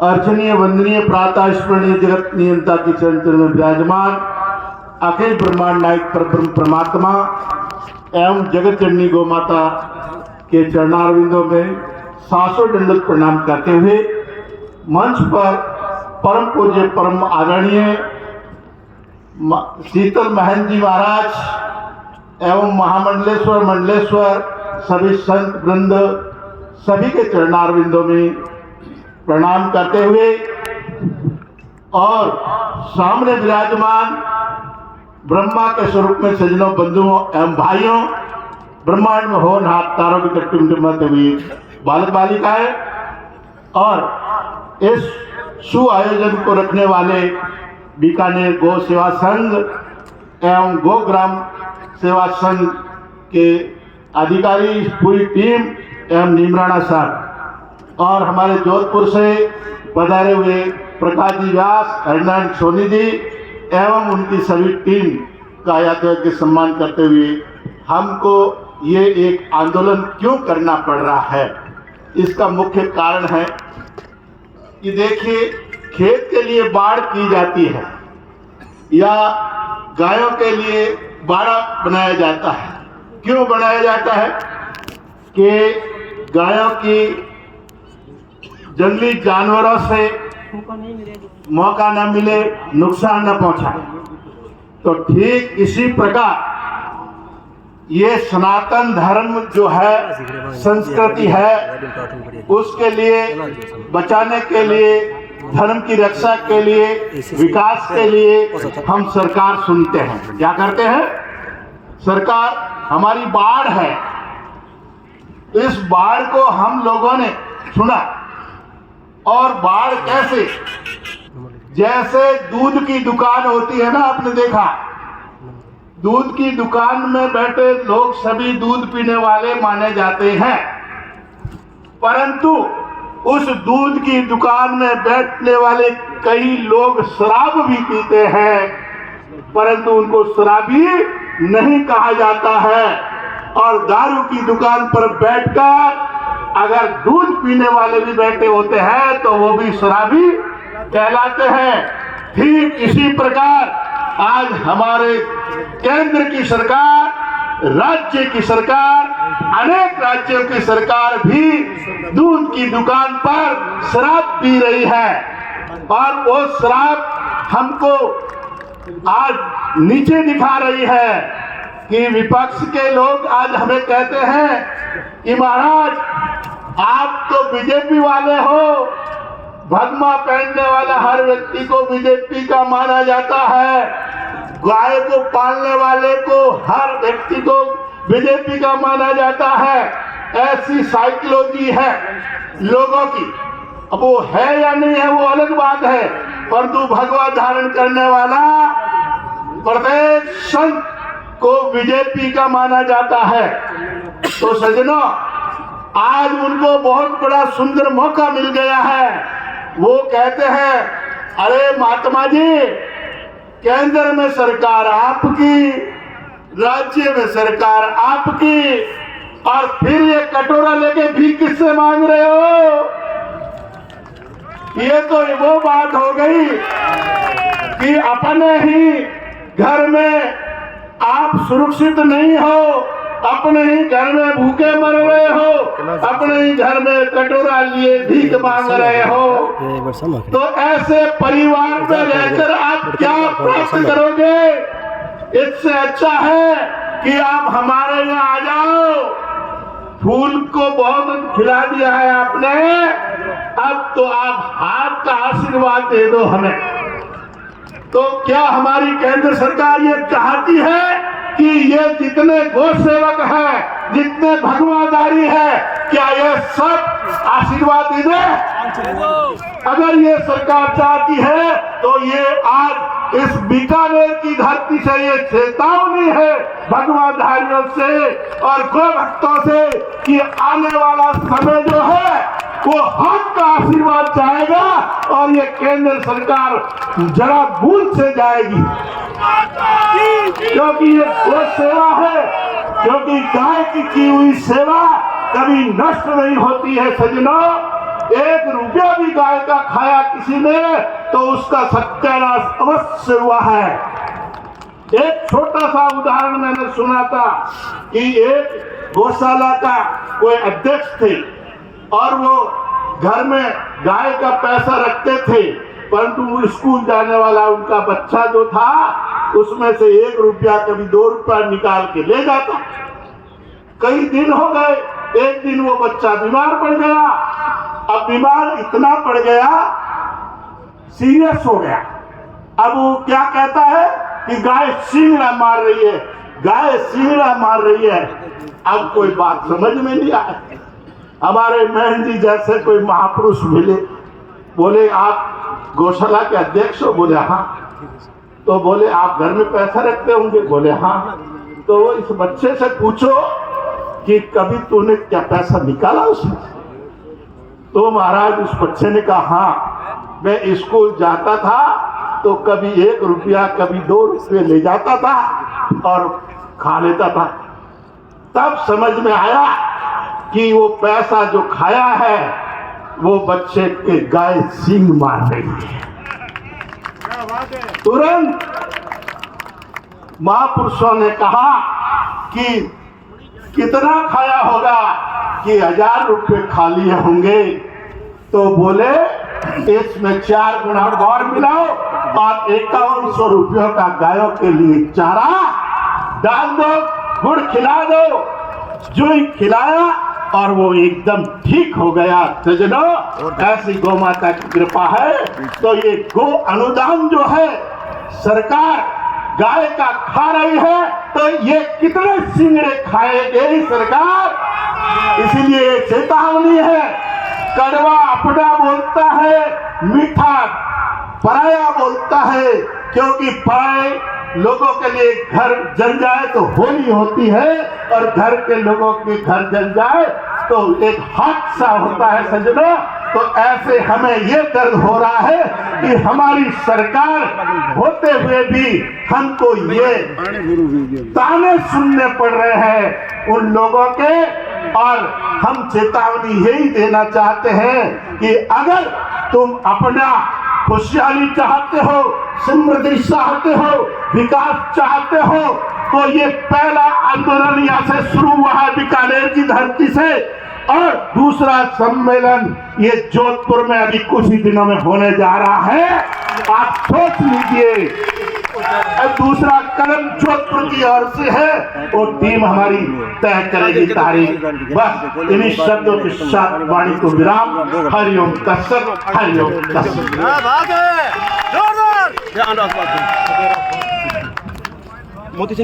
अर्चनीय वंदनीय प्रातः स्मरणीय जगत नियंता की चरण में विराजमान अखिल ब्रह्मांड नायक परब्रह्म परमात्मा एवं जगत जननी गौ माता के चरणारविंदों में सासों दंडवत प्रणाम करते हुए मंच पर परम पूज्य परम आदरणीय शीतल महंत जी महाराज एवं महामंडलेश्वर मंडलेश्वर सभी संत वृंद सभी के चरणारविंदों में प्रणाम करते हुए और सामने विराजमान ब्रह्मा के स्वरूप में सज्जनों बंधुओं एवं भाइयों ब्रह्मांड में होनहार तारों की टिमटिमाते हुए बालक बालिकाएं और इस सुआयोजन को रखने वाले बीकानेर गौ सेवा संघ एवं गो ग्राम सेवा संघ के अधिकारी पूरी टीम एवं नीमराणा साहब और हमारे जोधपुर से पधारे हुए प्रकाश जी व्यास हरिनारायण सोनी जी एवं उनकी सभी टीम का यातायात के सम्मान करते हुए हमको ये एक आंदोलन क्यों करना पड़ रहा है, इसका मुख्य कारण है कि देखिए खेत के लिए बाड़ की जाती है या गायों के लिए बाड़ा बनाया जाता है। क्यों बनाया जाता है कि गायों की जंगली जानवरों से मौका न मिले, नुकसान न पहुंचाए। तो ठीक इसी प्रकार ये सनातन धर्म जो है, संस्कृति है, उसके लिए बचाने के लिए, धर्म की रक्षा के लिए, विकास के लिए हम सरकार सुनते हैं। क्या करते हैं? सरकार हमारी बाढ़ है, इस बाढ़ को हम लोगों ने सुना। और बाढ़ कैसे? जैसे दूध की दुकान होती है ना, आपने देखा दूध की दुकान में बैठे लोग सभी दूध पीने वाले माने जाते हैं, परंतु उस दूध की दुकान में बैठने वाले कई लोग शराब भी पीते हैं, परंतु उनको शराबी नहीं कहा जाता है। और दारू की दुकान पर बैठकर अगर दूध पीने वाले भी बैठे होते हैं तो वो भी शराबी कहलाते हैं। ठीक इसी प्रकार आज हमारे केंद्र की सरकार, राज्य की सरकार, अनेक राज्यों की सरकार भी दूध की दुकान पर शराब पी रही है और वो शराब हमको आज नीचे दिखा रही है कि विपक्ष के लोग आज हमें कहते हैं कि महाराज आप तो बीजेपी वाले हो, भगवा पहनने वाला हर व्यक्ति को बीजेपी का माना जाता है, गाय को पालने वाले को हर व्यक्ति को बीजेपी का माना जाता है। ऐसी साइकोलॉजी है लोगों की। अब वो है या नहीं है वो अलग बात है, परंतु भगवा धारण करने वाला प्रत्येक संत को बीजेपी का माना जाता है। तो सज्जनों, आज उनको बहुत बड़ा सुंदर मौका मिल गया है। वो कहते हैं अरे महात्मा जी, केंद्र में सरकार आपकी, राज्य में सरकार आपकी, और फिर ये कटोरा लेके भी किससे मांग रहे हो? ये तो वो बात हो गई कि अपने ही घर में आप सुरक्षित नहीं हो, अपने ही घर में भूखे मर रहे हो, अपने ही घर में कटोरा लिए भीख मांग रहे हो। तो ऐसे परिवार में रहकर आप क्या प्राप्त करोगे? इससे अच्छा है कि आप हमारे यहाँ आ जाओ। फूल को बहुत खिला दिया है आपने, अब तो आप हाथ का आशीर्वाद दे दो हमें। तो क्या हमारी केंद्र सरकार ये चाहती है कि ये जितने गौ सेवक हैं, जितने भगवादारी है, क्या ये सब आशीर्वाद दे दे? अगर ये सरकार चाहती है तो ये आज इस बीकानेर की धरती से ये चेतावनी है भगवाधारियों से और गौ भक्तों से कि आने वाला समय जो है वो हक का आशीर्वाद जाएगा और ये केंद्र सरकार जरा भूल से जाएगी, क्योंकि ये गौ सेवा है, क्योंकि गाय की हुई सेवा कभी नष्ट नहीं होती है। सज्जनों, 1 रुपया भी गाय का खाया किसी ने तो उसका सत्यानाश अवश्य हुआ है। एक छोटा सा उदाहरण मैंने सुना था कि एक गौशाला का कोई अध्यक्ष थे और वो घर में गाय का पैसा रखते थे, परंतु वो स्कूल जाने वाला उनका बच्चा जो था उसमें से 1 रुपया कभी 2 रुपया निकाल के ले जाता। कई दिन हो गए, एक दिन वो बच्चा बीमार पड़ गया। अब बीमार इतना पड़ गया, सीरियस हो गया। अब वो क्या कहता है कि गाय सींगड़ा मार रही है, गाय सींगड़ा मार रही है। अब कोई बात समझ में नहीं आए। हमारे महन जी जैसे कोई महापुरुष मिले, बोले आप गौशाला के अध्यक्ष हो? बोले हाँ। तो बोले आप घर में पैसा रखते होंगे? बोले हाँ। तो वो इस बच्चे से पूछो कि कभी तूने क्या पैसा निकाला उसमें? तो महाराज उस बच्चे ने कहा हाँ, मैं स्कूल जाता था तो कभी 1 रुपया कभी 2 रुपये ले जाता था और खा लेता था। तब समझ में आया कि वो पैसा जो खाया है वो बच्चे के गाय सींग मार रही है। तुरंत महापुरुषों ने कहा कि कितना खाया होगा? कि 1000 रुपये खा लिए होंगे। तो बोले इसमें 4 गुना और मिलाओ और 5100 रुपयों का गायों के लिए चारा डाल दो, गुड़ खिला दो। जो ही खिलाया और वो एकदम ठीक हो गया। सजनों, ऐसी गौ माता की कृपा है। तो ये गो अनुदान जो है सरकार गाय का खा रही है, तो ये कितने सिंगड़े खाएगी सरकार? इसीलिए चेतावनी है। कड़वा अपना बोलता है, मीठा पराया बोलता है, क्योंकि पराए लोगों के लिए घर जल जाए तो होली होती है और घर के लोगों के घर जल जाए तो एक हादसा होता है। सजनों, तो ऐसे हमें ये दर्द हो रहा है कि हमारी सरकार होते हुए भी हमको ये ताने सुनने पड़ रहे हैं उन लोगों के। और हम चेतावनी यही देना चाहते हैं कि अगर तुम अपना खुशहाली चाहते हो, समृद्धि चाहते हो, विकास चाहते हो, तो ये पहला आंदोलन यहाँ से शुरू हुआ है बीकानेर की धरती से। और दूसरा सम्मेलन ये जोधपुर में अभी कुछ ही दिनों में होने जा रहा है। आप सोच लीजिए, दूसरा कदम जोधपुर की ओर से है, वो टीम हमारी तय करेगी तारीख। बस इन्हीं शब्दों के साथ वाणी को विराम। हरिओम तत्सत, हरिओम तत्सत। मोती सिंह